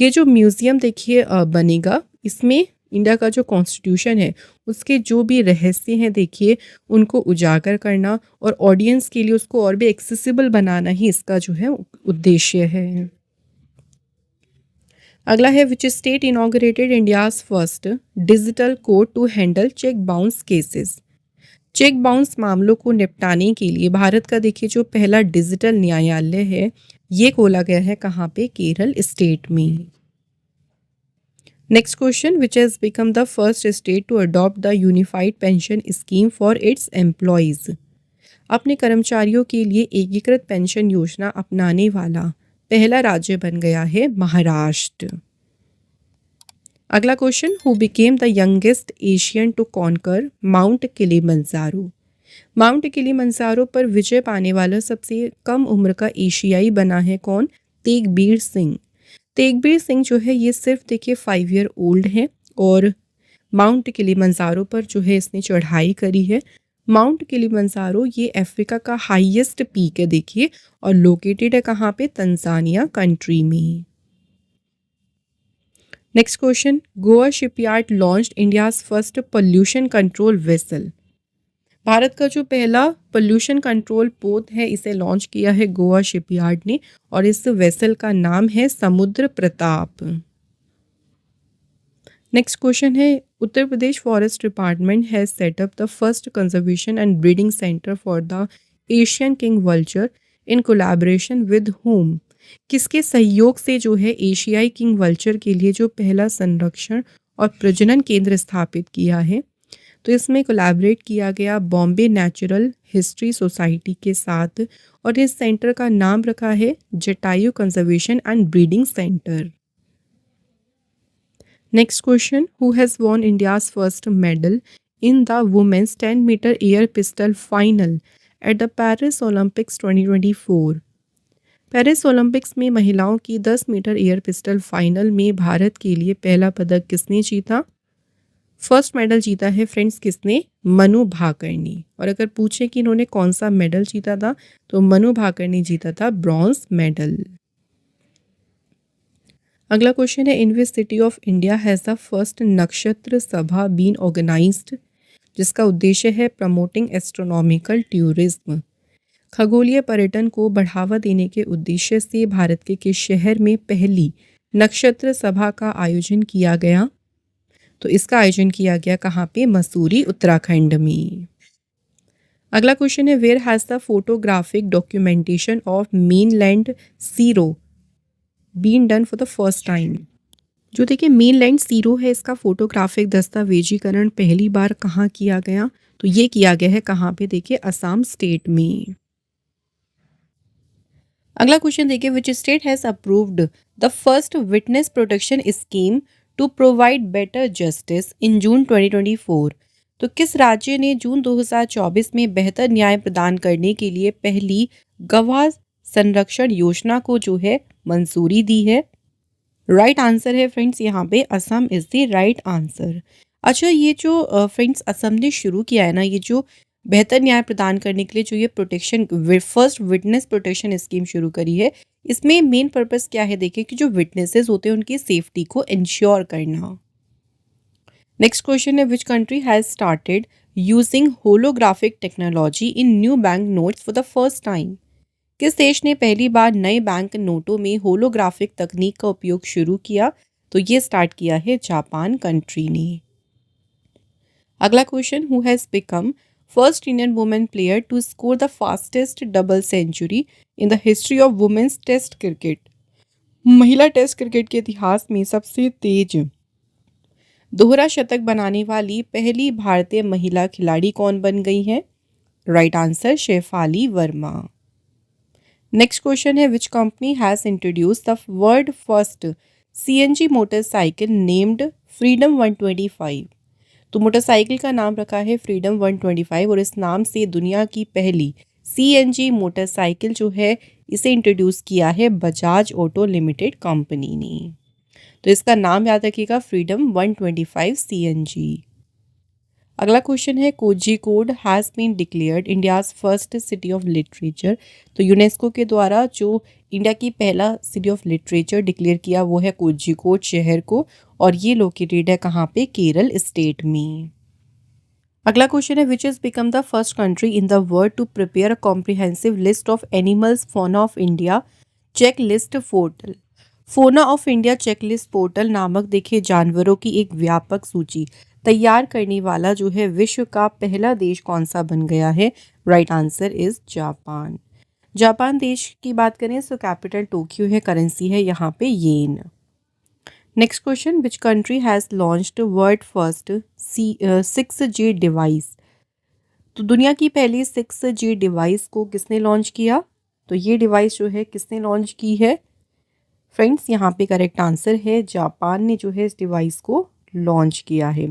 ये जो म्यूजियम देखिए बनेगा, इसमें इंडिया का जो कॉन्स्टिट्यूशन है उसके जो भी रहस्य हैं देखिए उनको उजागर करना और ऑडियंस के लिए उसको और भी एक्सेसिबल बनाना ही इसका जो है उद्देश्य है। अगला है which state inaugurated India's first digital court to handle cheque bounce cases. Cheque bounce मामलों को निपटाने के लिए भारत का देखिए जो पहला डिजिटल न्यायालय है ये खोला गया है कहाँ पे, केरल स्टेट में। Next question which has become the first state to adopt the unified pension scheme for its employees. अपने कर्मचारियों के लिए एकीकृत पेंशन योजना अपनाने वाला पहला राज्य बन गया है महाराष्ट्र। अगला question who became the youngest Asian to conquer Mount Kilimanjaro. Mount Kilimanjaro पर विजय पाने वाला सबसे कम उम्र का एशियाई बना है कौन, तेगबीर सिंह। तेगबीर सिंह जो है ये सिर्फ देखिए 5 ईयर ओल्ड है और माउंट किलिमंजारो पर जो है इसने चढ़ाई करी है। माउंट किलिमंजारो ये अफ्रीका का हाईएस्ट पीक है देखिए और लोकेटेड है कहाँ पे, तंजानिया कंट्री में। Next question Goa shipyard launched India's first pollution control vessel. Bharat का जो पहला पोल्यूशन कंट्रोल पोत है इसे लॉन्च किया है गोवा शिपयार्ड ने और इस वेसल का नाम है समुद्र प्रताप। नेक्स्ट क्वेश्चन है Uttar Pradesh forest department has set up the first conservation and breeding centre for the Asian king vulture in collaboration with home. किसके सहयोग से जो है एशियाई किंग वल्चर के लिए जो पहला संरक्षण और प्रजनन केंद्र स्थापित किया है, तो इसमें कोलैबोरेट किया गया बॉम्बे नेचुरल हिस्ट्री सोसाइटी के साथ और इस सेंटर का नाम रखा है Jatayu conservation and breeding centre. Next question who has won India's first medal in the women's 10 metre air pistol final at the Paris Olympics 2024। Paris Olympics में महिलाओं की 10 मीटर एयर पिस्टल फाइनल में भारत के लिए पहला पदक किसने जीता, फर्स्ट मेडल जीता है फ्रेंड्स किसने, मनु भाकर ने। और अगर पूछे कि इन्होंने कौन सा मेडल जीता था तो मनु भाकर ने जीता था ब्रॉन्ज मेडल। अगला क्वेश्चन है in which city of India has the first Nakshatra Sabha been organised, जिसका उद्देश्य है प्रमोटिंग एस्ट्रोनॉमिकल टूरिज्म। खगोलीय पर्यटन को बढ़ावा देने के उद्देश्य से भारत के किस शहर में पहली नक्षत्र सभा का आयोजन किया गया, तो इसका आयोजन किया गया कहाँ पे, मसूरी उत्तराखंड में। अगला क्वेश्चन है where has the photographic documentation of mainland Ziro been done for the first time. जो देखिए मेनलैंड सीरो है इसका फोटोग्राफिक दस्तावेजीकरण पहली बार कहाँ किया गया, तो ये किया गया है कहाँ पे, देखिए असम स्टेट में। अगला क्वेश्चन देखिए which state has approved the first witness protection scheme to provide better justice in June 2024। तो किस राज्य ने जून 2024 में बेहतर न्याय प्रदान करने के लिए पहली गवाह संरक्षण योजना को जो है मंजूरी दी है। राइट आंसर है फ्रेंड्स यहाँ पे Assam is the right answer. अच्छा ये जो फ्रेंड्स असम ने शुरू किया है ना, ये जो बेहतर न्याय प्रदान करने के लिए जो ये protection first witness protection scheme शुरू करी है, इसमें मेन पर्पस क्या है देखिए कि जो विटनेसेस होते हैं उनकी सेफ्टी को इंश्योर करना। नेक्स्ट क्वेश्चन है which country has started using holographic technology in new bank notes for the first time. किस देश ने पहली बार नए बैंक नोटों में होलोग्राफिक तकनीक का उपयोग शुरू किया तो ये स्टार्ट किया है जापान कंट्री ने। अगला question, who has become first Indian women player to score the fastest double century in the history of women's test cricket. महिला टेस्ट क्रिकेट के इतिहास में सबसे तेज दोहरा शतक बनाने वाली पहली भारतीय महिला खिलाड़ी कौन बन गई है? Right answer Shefali Verma. Next question है, which company has introduce the world first CNG motorcycle named Freedom 125। तो मोटरसाइकिल का नाम रखा है फ्रीडम 125 और इस नाम से दुनिया की पहली सीएनजी मोटरसाइकिल जो है इसे इंट्रोड्यूस किया है बजाज ऑटो लिमिटेड कंपनी ने। तो इसका नाम याद रखिएगा फ्रीडम 125 सीएनजी। अगला क्वेश्चन है, Kozhikode has been declared India's first city of literature. तो यूनेस्को के द्वारा जो इंडिया की पहला सिटी ऑफ लिटरेचर डिक्लेयर किया वो है कोझिकोड शहर को, और ये लोकेटेड है कहाँ पे? केरल स्टेट में। अगला क्वेश्चन है, which is become the first country in the world to prepare a comprehensive list of animals fauna of India check list portal. Fauna of India checklist portal नामक देखिए जानवरों की एक व्यापक सूची तैयार करने वाला जो है विश्व का पहला देश कौन सा बन गया है? Right answer is Japan. Japan देश की बात करें तो कैपिटल टोक्यो है, करेंसी है यहाँ पे yen. Next question, which country has launched world first 6G device. तो दुनिया की पहली 6G डिवाइस को किसने लॉन्च किया? तो ये डिवाइस जो है किसने लॉन्च की है? फ्रेंड्स यहाँ पे करेक्ट आंसर है जापान ने जो है इस डिवाइस को लॉन्च किया है।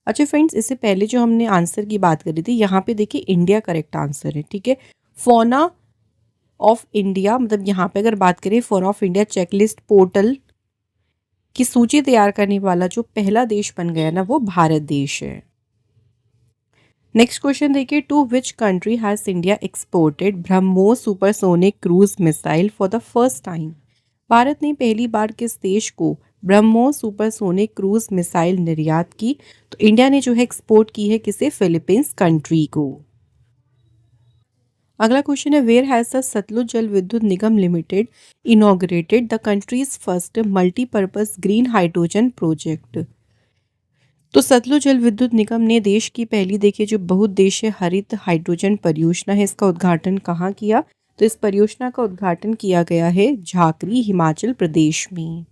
अच्छा फ्रेंड्स, इससे पहले जो हमने आंसर की बात करी थी यहाँ पे देखिए इंडिया करेक्ट आंसर है, ठीक है। फौना ऑफ इंडिया मतलब यहाँ पे अगर बात करें fauna of India checklist portal की सूची तैयार करने वाला जो पहला देश बन गया ना वो भारत देश है। नेक्स्ट क्वेश्चन देखिए, to which country has India exported BrahMos supersonic cruise missile for the first time. भारत ने पहली बार किस देश को ब्रह्मोस सुपरसोनिक क्रूज मिसाइल निर्यात की? तो इंडिया ने जो है एक्सपोर्ट की है किसे? फिलीपींस कंट्री को। अगला क्वेश्चन है, where has the Satluj Jal Vidyut Nigam limited inaugurated the country's first multipurpose green hydrogen project. तो सतलुज जल विद्युत निगम ने देश की पहली देखिए जो बहुउद्देशीय हरित हाइड्रोजन परियोजना है इसका उद्घाटन कहाँ किया? तो इस परियोजना का उद्घाटन किया गया है झाकरी हिमाचल प्रदेश में।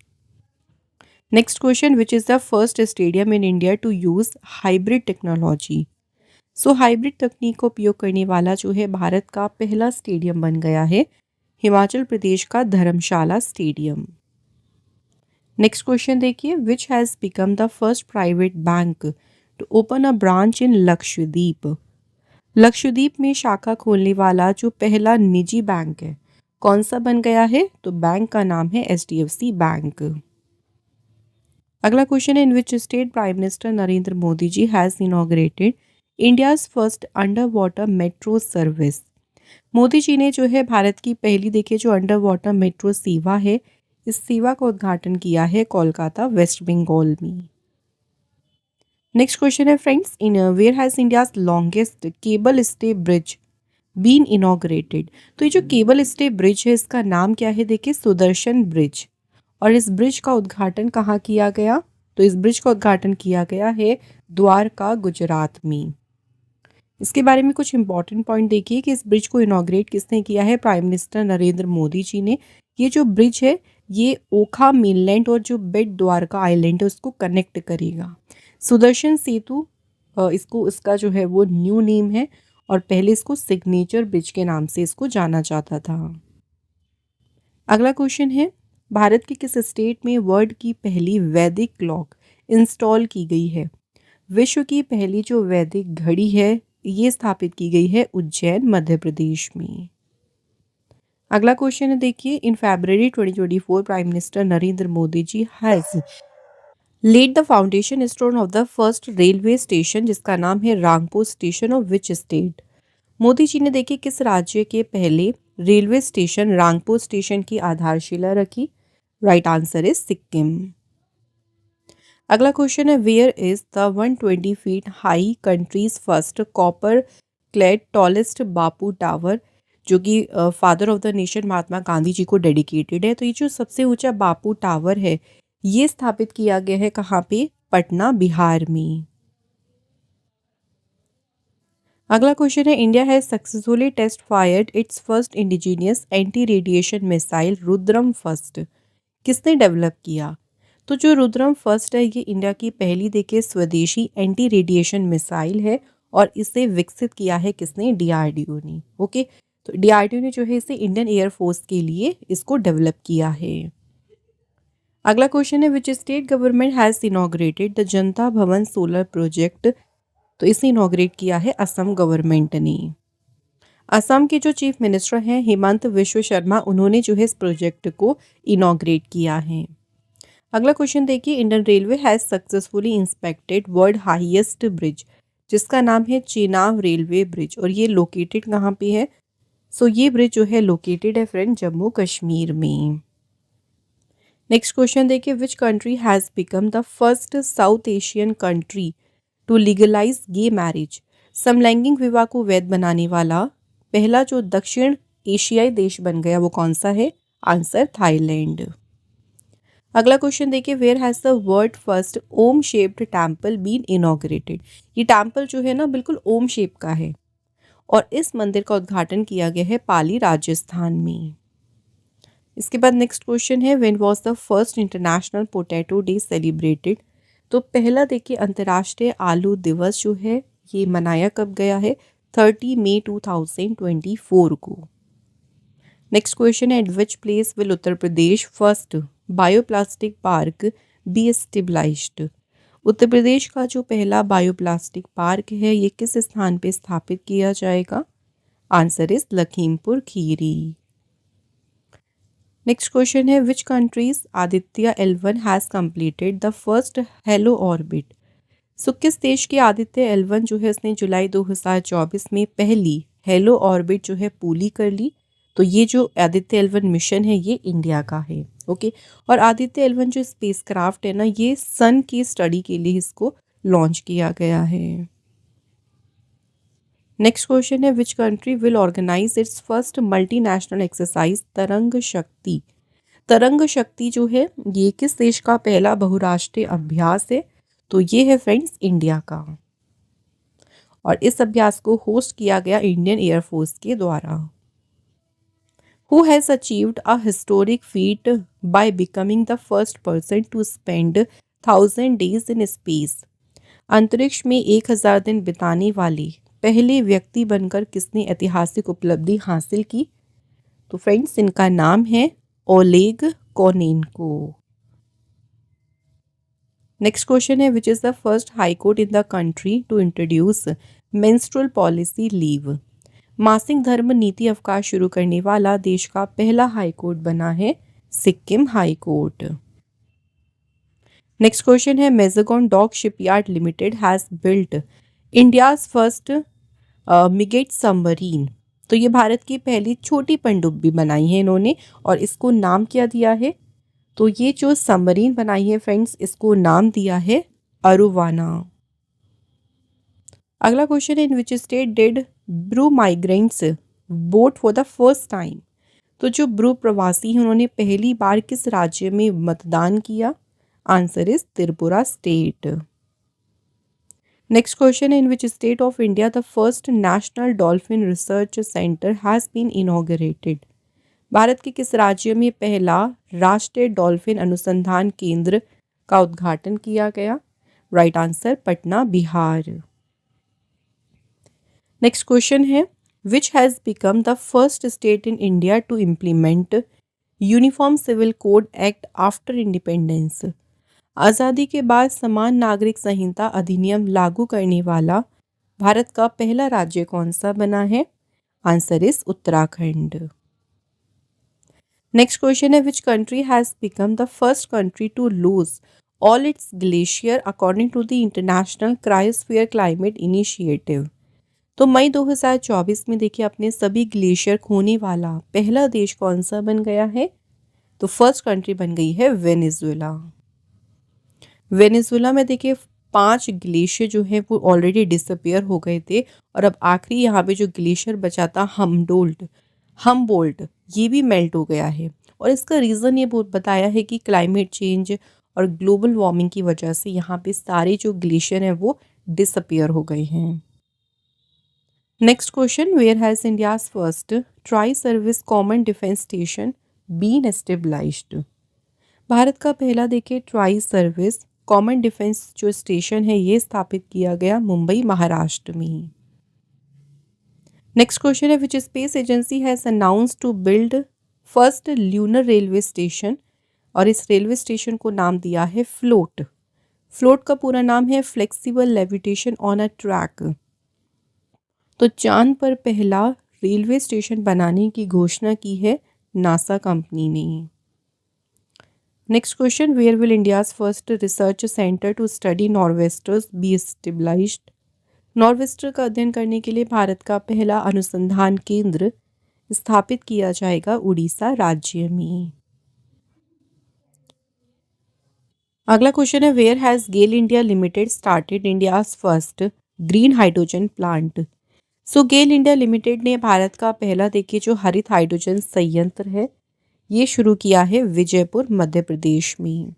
Next question, which is the first stadium in India to use hybrid technology. So hybrid तकनीक का उपयोग करने वाला जो है भारत का पहला स्टेडियम बन गया है हिमाचल प्रदेश का धर्मशाला स्टेडियम। नेक्स्ट क्वेश्चन देखिए, which has become the first private bank to open a branch in Lakshadweep. Lakshadweep में शाखा खोलने वाला जो पहला निजी बैंक है कौन सा बन गया है? तो बैंक का नाम है HDFC बैंक। अगला क्वेश्चन है, in which state prime minister Narendra Modi ji has inaugurated India's first underwater metro service. Modi ji ने जो है भारत की पहली देखिए जो अंडर वाटर मेट्रो सेवा है इस सेवा का उद्घाटन किया है कोलकाता वेस्ट बंगाल में। नेक्स्ट क्वेश्चन है friends, in where has India's longest cable stay bridge been inaugurated. तो ये जो केबल स्टे ब्रिज है इसका नाम क्या है? देखिए सुदर्शन ब्रिज। और इस ब्रिज का उद्घाटन कहाँ किया गया? तो इस ब्रिज का उद्घाटन किया गया है द्वारका गुजरात में। इसके बारे में कुछ इंपॉर्टेंट पॉइंट देखिए कि इस ब्रिज को इनॉग्रेट किसने किया है? प्राइम मिनिस्टर नरेंद्र मोदी जी ने। ये जो ब्रिज है ये ओखा मेनलैंड और जो बेट द्वारका आइलैंड है उसको कनेक्ट करेगा। सुदर्शन सेतु इसका जो है वो न्यू नेम है और पहले इसको सिग्नेचर ब्रिज के नाम से इसको जाना जाता था। अगला क्वेश्चन है, भारत के किस स्टेट में वर्ल्ड की पहली वैदिक क्लॉक इंस्टॉल की गई है? विश्व की पहली जो वैदिक घड़ी है ये स्थापित की गई है उज्जैन मध्य प्रदेश में। अगला क्वेश्चन है देखिए, in February 2024 prime minister Narendra Modi ji has laid the foundation stone of the first railway station जिसका नाम है Rangpur station of which state. Modi ji ने देखिए किस राज्य के पहले रेलवे स्टेशन रांगपुर स्टेशन की आधारशिला रखी? Right answer is Sikkim. अगला क्वेश्चन है, where is the 120 feet high country's first copper clad tallest Bapu tower जो कि father of the nation Mahatma Gandhi ji को डेडिकेटेड है। तो ये जो सबसे ऊंचा बापू टावर है ये स्थापित किया गया है कहाँ पे? पटना, बिहार में। अगला क्वेश्चन है, India has successfully test fired its first indigenous anti radiation missile Rudram first. किसने डेवलप किया? तो जो रुद्रम फर्स्ट है ये इंडिया की पहली देखिए स्वदेशी एंटी रेडिएशन मिसाइल है और इसे विकसित किया है किसने? डीआरडीओ ने। ओके, तो डीआरडीओ ने जो है इसे इंडियन एयरफोर्स के लिए इसको डेवलप किया है। अगला क्वेश्चन है, which state government has inaugurated the जनता भवन सोलर प्रोजेक्ट। तो इसे इनॉग्रेट किया है असम गवर्नमेंट ने। असम के जो चीफ मिनिस्टर हैं हेमंत विश्व शर्मा, उन्होंने जो है इस प्रोजेक्ट को इनॉग्रेट किया है। अगला क्वेश्चन देखिए, Indian railway has successfully inspected world highest bridge, जिसका नाम है चेनाब रेलवे ब्रिज, और ये लोकेटेड कहाँ पे है? सो ये ब्रिज जो है लोकेटेड है फ्रेंड जम्मू कश्मीर में। नेक्स्ट क्वेश्चन देखिए, which country has become the first South Asian country to legalize gay marriage. समलैंगिक विवाह को वैध बनाने वाला पहला जो दक्षिण एशियाई देश बन गया वो कौन सा है? Answer Thailand. अगला क्वेश्चन देखिए, where has the world first Om shaped temple been inaugurated. ये टेम्पल जो है ना बिल्कुल ओम शेप का है और इस मंदिर का उद्घाटन किया गया है पाली, राजस्थान में। इसके बाद नेक्स्ट क्वेश्चन है, when was the first international potato day celebrated. तो पहला देखिए अंतर्राष्ट्रीय आलू दिवस जो है ये मनाया कब गया है? 30 मई 2024 को। नेक्स्ट क्वेश्चन है, at which place will Uttar Pradesh first bioplastic park be established. Uttar Pradesh का जो पहला बायोप्लास्टिक पार्क है ये किस स्थान पे स्थापित किया जाएगा? Answer is Lakhimpur Kheri. Next question है, which country's Aditya L1 has completed the first halo orbit. So किस देश के आदित्य L1 जो है उसने जुलाई 2024 में पहली हेलो ऑर्बिट जो है पूरी कर ली। तो ये जो आदित्य L1 मिशन है ये इंडिया का है। ओके, और आदित्य L1 जो स्पेस क्राफ्ट है ना ये सन की स्टडी के लिए इसको लॉन्च किया गया है। नेक्स्ट क्वेश्चन है, which country will organize its first multinational exercise Tarang Shakti. तरंग शक्ति जो है ये किस देश का पहला बहुराष्ट्रीय अभ्यास है? तो ये है फ्रेंड्स इंडिया का, और इस अभ्यास को होस्ट किया गया इंडियन एयरफोर्स के द्वारा। Who has achieved a historic feat by becoming the first person to spend 1000 days in space. अंतरिक्ष में 1000 दिन बिताने वाले पहले व्यक्ति बनकर किसने ऐतिहासिक उपलब्धि हासिल की? तो फ्रेंड्स इनका नाम है ओलेग कोनेन्को। नेक्स्ट क्वेश्चन है, which is the first high court in the country to introduce menstrual policy leave. मासिक धर्म नीति अवकाश शुरू करने वाला देश का पहला हाई कोर्ट बना है Sikkim high court. Next question है, Mazagon dock shipyard limited has built India's first midget submarine. तो ये भारत की पहली छोटी पनडुब्बी बनाई है इन्होंने, और इसको नाम क्या दिया है? तो ये जो सबमरीन बनाई है फ्रेंड्स इसको नाम दिया है अरुवाना। अगला क्वेश्चन है, in which state did Bru migrants vote for the first time. तो जो ब्रू प्रवासी हैं उन्होंने पहली बार किस राज्य में मतदान किया? Answer is Tripura state. Next question है, in which state of India the first national dolphin research centre has been inaugurated. Bharat के किस राज्य में पहला राष्ट्रीय डॉल्फिन अनुसंधान केंद्र का उद्घाटन किया गया? Right answer Patna, Bihar. Next question है, which has become the first state in India to implement uniform civil code act after independence. आज़ादी के बाद समान नागरिक संहिता अधिनियम लागू करने वाला भारत का पहला राज्य कौन सा बना है? Answer is Uttarakhand. Next question है, which country has become the first country to lose all its glacier according to the international cryosphere climate initiative. तो मई 2024 में देखिए अपने सभी ग्लेशियर खोने वाला पहला देश कौन सा बन गया है? तो फर्स्ट कंट्री बन गई है वेनेजुएला। वेनेजुएला में देखिए 5 ग्लेशियर जो है वो ऑलरेडी डिसअपियर हो गए थे, और अब आखिरी यहाँ पे जो ग्लेशियर बचा था हमबोल्ट ये भी मेल्ट हो गया है। और इसका रीज़न ये बहुत बताया है कि क्लाइमेट चेंज और ग्लोबल वार्मिंग की वजह से यहाँ पे सारे जो ग्लेशियर हैं वो डिसअपियर हो गए हैं। Next question, where has India's first tri service common defence station been established? भारत का पहला देखिए ट्राई सर्विस कॉमन डिफेंस जो स्टेशन है ये स्थापित किया गया मुंबई महाराष्ट्र में। नेक्स्ट क्वेश्चन है, which space agency has announce to build first lunar railway station? और इस रेलवे स्टेशन को नाम दिया है फ्लोट। फ्लोट का पूरा नाम है flexible levitation on a track. तो चांद पर पहला रेलवे स्टेशन बनाने की घोषणा की है नासा कंपनी ने। Next question, where will India's first research centre to study nor'westers be established? Nor'wester का अध्ययन करने के लिए भारत का पहला अनुसंधान केंद्र स्थापित किया जाएगा उड़ीसा राज्य में। अगला क्वेश्चन है, where has GAIL India limited started India's first green hydrogen plant? So GAIL India limited ने भारत का पहला देखिए जो हरित हाइड्रोजन संयंत्र है ये शुरू किया है विजयपुर मध्य प्रदेश में।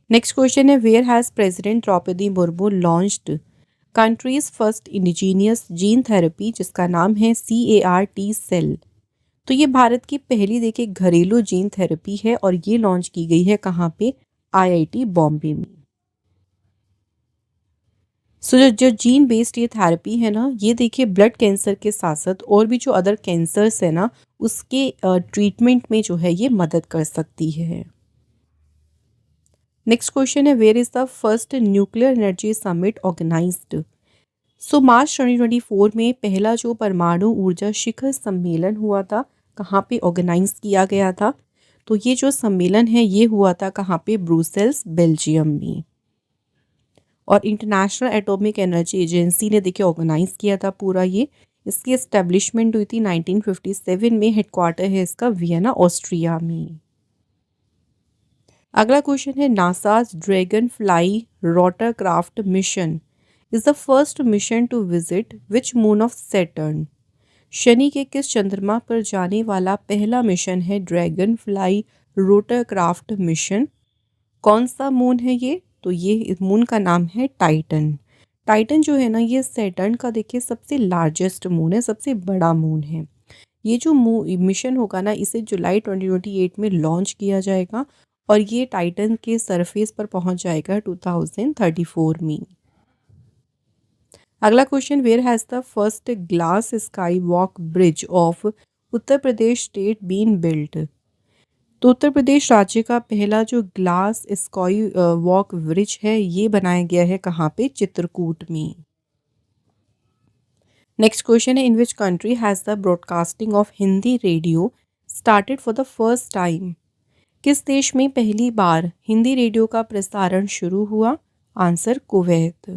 नेक्स्ट क्वेश्चन है, where has president Droupadi Murmu launched country's first indigenous gene therapy जिसका नाम है CAR-T सेल? तो ये भारत की पहली देखिए घरेलू जीन थेरेपी है और ये लॉन्च की गई है कहाँ पे? IIT बॉम्बे में। सो जो जीन बेस्ड ये थेरेपी है ना ये देखिए ब्लड कैंसर के साथ साथ और भी जो अदर कैंसर्स है ना उसके ट्रीटमेंट में जो है ये मदद कर सकती है। नेक्स्ट क्वेश्चन है, where is the first nuclear energy summit organised? So मार्च 2024 में पहला जो परमाणु ऊर्जा शिखर सम्मेलन हुआ था कहाँ पे ऑर्गेनाइज किया गया था? तो ये जो सम्मेलन है ये हुआ था कहाँ पे? ब्रुसेल्स बेल्जियम में। और इंटरनेशनल एटॉमिक एनर्जी एजेंसी ने देखिए ऑर्गेनाइज किया था पूरा ये। इसकी एस्टेब्लिशमेंट हुई थी 1957 में। हेडक्वार्टर है इसका वियना ऑस्ट्रिया में। अगला क्वेश्चन है, NASA's dragonfly rotorcraft mission is the first mission to visit which moon of Saturn? शनि के किस चंद्रमा पर जाने वाला पहला मिशन है ड्रैगन फ्लाई रोटरक्राफ्ट मिशन? कौन सा मून है ये? तो ये इस मून का नाम है टाइटन। टाइटन जो है ना ये सैटर्न का देखिए सबसे लार्जेस्ट मून है, सबसे बड़ा मून है। ये जो मिशन होगा ना इसे जुलाई 2028 में लॉन्च किया जाएगा और ये टाइटन के सरफेस पर पहुंच जाएगा 2034 में। अगला question, where has the first glass sky walk bridge of Uttar Pradesh state been built? तो उत्तर प्रदेश राज्य का पहला जो ग्लास स्काई वॉक ब्रिज है ये बनाया गया है कहाँ पे? चित्रकूट में। नेक्स्ट क्वेश्चन है, in which country has the broadcasting of Hindi radio started for the first time? किस देश में पहली बार हिंदी रेडियो का प्रसारण शुरू हुआ? Answer, Kuwait.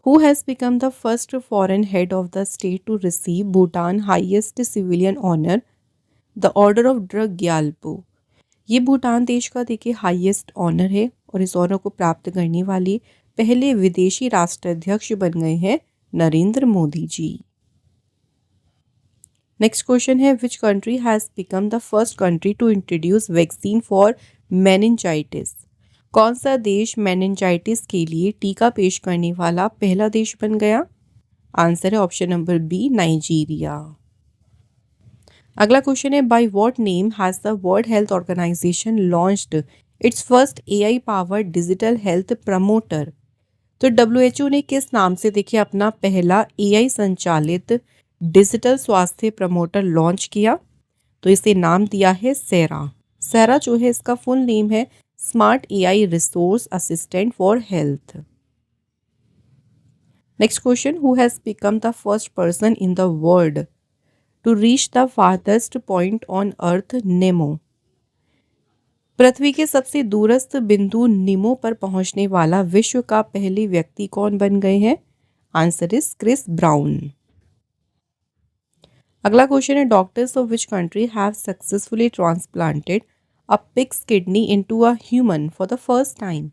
Who has become the first foreign head of the state to receive Bhutan highest civilian honour the order of Druk Gyalpo? ये भूटान देश का देखिए हाईएस्ट ऑनर है और इस ऑनर को प्राप्त करने वाले पहले विदेशी राष्ट्राध्यक्ष बन गए हैं नरेंद्र मोदी जी। नेक्स्ट क्वेश्चन है, which country has become the first country to introduce vaccine for meningitis? कौन सा देश मेनिंजाइटिस के लिए टीका पेश करने वाला पहला देश बन गया? आंसर है ऑप्शन नंबर बी, नाइजीरिया। अगला क्वेश्चन है, by what name has the world health organization launched its first AI powered digital health promoter? तो WHO ने किस नाम से देखिए अपना पहला AI संचालित डिजिटल स्वास्थ्य प्रमोटर लॉन्च किया? तो इसे नाम दिया है सेरा। सेरा जो है इसका फुल नेम है smart AI resource assistant for health. Next question, who has become the first person in the world to reach the farthest point on earth Nemo? पृथ्वी के सबसे दूरस्थ बिंदु निमो पर पहुंचने वाला विश्व का पहले व्यक्ति कौन बन गए हैं? Answer is Chris Brown. अगला क्वेश्चन है, doctors of which country have successfully transplanted a pig's kidney into a human for the first time?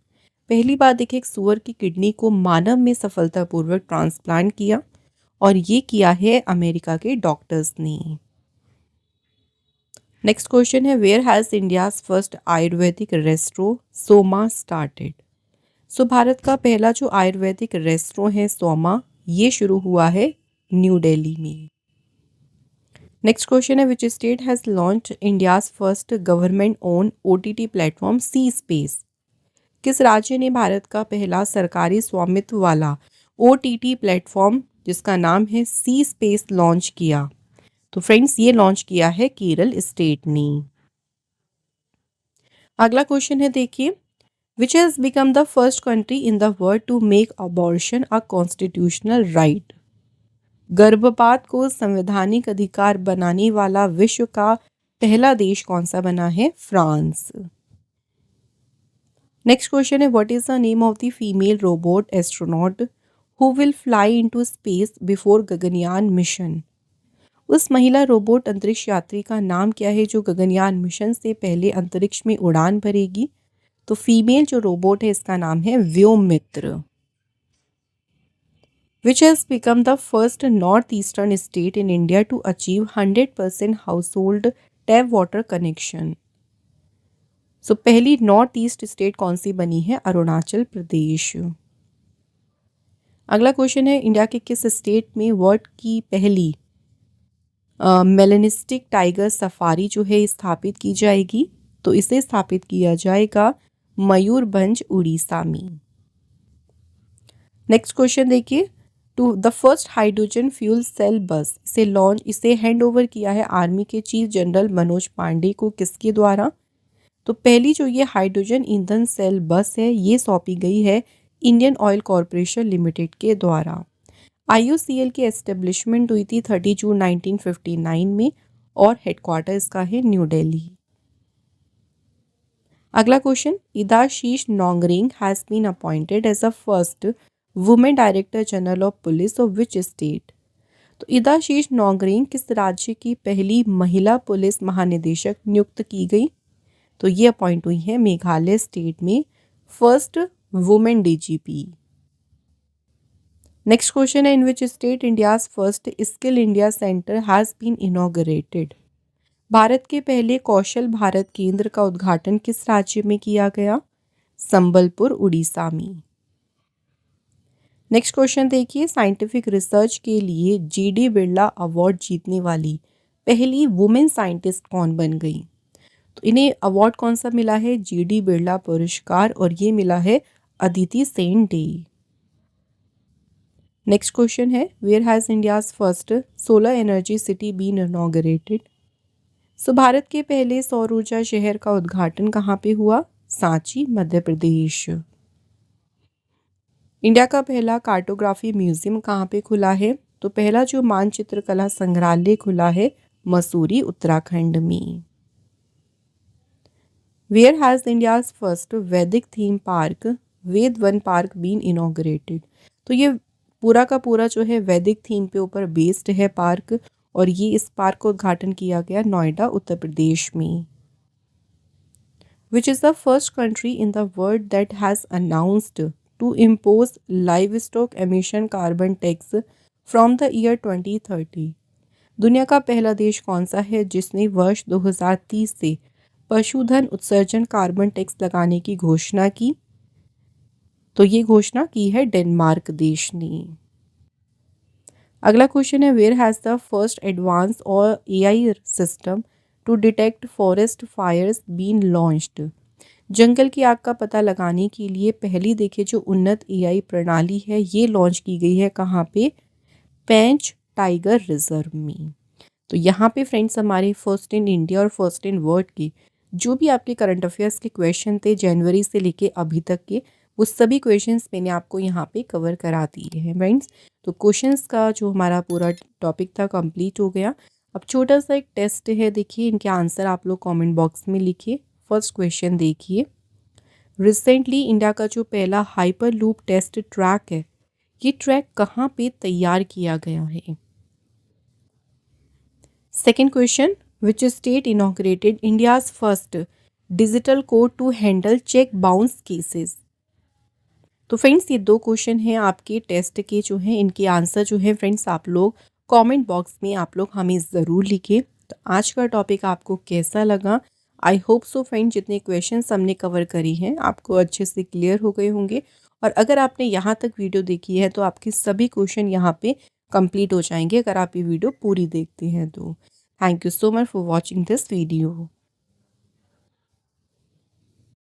पहली बार देखिए एक सुअर की किडनी को मानव में सफलतापूर्वक ट्रांसप्लांट किया और ये किया है अमेरिका के डॉक्टर्स ने। नेक्स्ट क्वेश्चन है, where has India's first Ayurvedic restaurant Soma started. So Bharat का पहला जो आयुर्वेदिक रेस्टोरेंट है सोमा, ये शुरू हुआ है न्यू दिल्ली में। नेक्स्ट क्वेश्चन है, which state has launch India's first government own OTT platform C space. किस राज्य ने भारत का पहला सरकारी स्वामित्व वाला OTT प्लेटफॉर्म जिसका नाम है सी स्पेस लॉन्च किया? तो फ्रेंड्स, ये लॉन्च किया है केरल स्टेट ने। अगला क्वेश्चन है, देखिए, which has become the first country in the world to make abortion a constitutional right. गर्भपात को संवैधानिक अधिकार बनाने वाला विश्व का पहला देश कौन सा बना है? फ्रांस। नेक्स्ट क्वेश्चन है, what is the name of the female robot astronaut who will fly into space before Gaganyaan mission. उस महिला रोबोट अंतरिक्ष यात्री का नाम क्या है जो गगनयान मिशन से पहले अंतरिक्ष में उड़ान भरेगी? तो फीमेल जो रोबोट है इसका नाम है Vyommitra. Which has become the first northeastern state in India to achieve 100% household tap water connection. So पहली नॉर्थ ईस्ट स्टेट कौन सी बनी है? अरुणाचल प्रदेश। अगला क्वेश्चन है, इंडिया के किस स्टेट में वर्ल्ड की पहली मेलेनिस्टिक टाइगर सफारी जो है स्थापित की जाएगी? तो इसे स्थापित किया जाएगा मयूरभंज उड़ीसा में। नेक्स्ट क्वेश्चन देखिए, to the first hydrogen fuel cell bus इसे हैंड ओवर किया है आर्मी के चीफ जनरल मनोज पांडे को किसके द्वारा? तो पहली जो ये हाइड्रोजन ईंधन सेल बस है ये सौंपी गई है इंडियन ऑयल कॉरपोरेशन लिमिटेड के द्वारा। IOCL की एस्टेब्लिशमेंट हुई थी 30 जून 1959 में और हेडक्वार्टर इसका है न्यू दिल्ली। अगला question, Idashisha Nongrang has been appointed as the first women director general of police of which state. तो इदाशीष नोंगरेंग किस राज्य की पहली महिला पुलिस महानिदेशक नियुक्त की गई? तो ये अपॉइंट हुई है मेघालय स्टेट में first women DGP। Next question है, in which state India's first skill India centre has been inaugurated. Bharat के पहले कौशल भारत केंद्र का उद्घाटन किस राज्य में किया गया? संबलपुर उड़ीसा में। नेक्स्ट क्वेश्चन देखिए, साइंटिफिक रिसर्च के लिए GD बिरला अवार्ड जीतने वाली पहली वुमेन साइंटिस्ट कौन बन गई? तो इन्हें अवार्ड कौन सा मिला है? GD बिरला पुरस्कार, और ये मिला है अदिति सेन डे। नेक्स्ट क्वेश्चन है, where has India's first solar energy city been inaugurated. So Bharat के पहले सौर ऊर्जा शहर का उद्घाटन कहाँ पे हुआ? सांची, मध्य प्रदेश। इंडिया का पहला कार्टोग्राफी म्यूजियम कहाँ पे खुला है? तो पहला जो मानचित्र कला संग्रहालय खुला है मसूरी, उत्तराखंड में। Where has India's first Vedic theme park Ved Van park been inaugurated. तो ये पूरा का पूरा जो है वैदिक थीम पे ऊपर बेस्ड है पार्क, और ये इस पार्क का उद्घाटन किया गया नोएडा, उत्तर प्रदेश में। Which is the first country in the world that has announced to impose livestock emission carbon tax from the year 2030। दुनिया का पहला देश कौन सा है जिसने वर्ष 2030 से पशुधन उत्सर्जन कार्बन टैक्स लगाने की घोषणा की? तो ये घोषणा की है डेनमार्क देश ने। अगला क्वेश्चन है, where has the first advance और AI system to detect forest fires been launched. जंगल की आग का पता लगाने के लिए पहली देखिए जो उन्नत AI प्रणाली है ये लॉन्च की गई है कहाँ पे? पेंच टाइगर रिजर्व में। तो यहाँ पे फ्रेंड्स हमारे फर्स्ट इन इंडिया और फर्स्ट इन वर्ल्ड के जो भी आपके करंट अफेयर्स के क्वेश्चन थे जनवरी से लेके अभी तक के, वो सभी क्वेश्चंस मैंने आपको यहाँ पे कवर करा दिए हैं फ्रेंड्स। तो क्वेश्चंस का जो हमारा पूरा टॉपिक था कंप्लीट हो गया। अब छोटा सा एक टेस्ट है, देखिए इनके आंसर आप लोग कमेंट बॉक्स में लिखिए। फर्स्ट क्वेश्चन देखिए, रिसेंटली इंडिया का जो पहला हाइपर लूप टेस्ट ट्रैक है ये ट्रैक कहाँ पे तैयार किया गया है? Second question, which state inaugurated India's first digital code to handle cheque bounce cases. तो फ्रेंड्स ये दो क्वेश्चन हैं आपके टेस्ट के जो हैं, इनके आंसर जो है फ्रेंड्स आप लोग कमेंट बॉक्स में आप लोग हमें ज़रूर लिखिए तो आज का टॉपिक आपको कैसा लगा? आई होप सो फ्रेंड जितने क्वेश्चंस हमने कवर करी हैं आपको अच्छे से क्लियर हो गए होंगे और अगर आपने यहाँ तक वीडियो देखी है तो आपके सभी क्वेश्चन यहाँ पे कंप्लीट हो जाएंगे अगर आप ये वीडियो पूरी देखते हैं तो। Thank you so much for watching this video.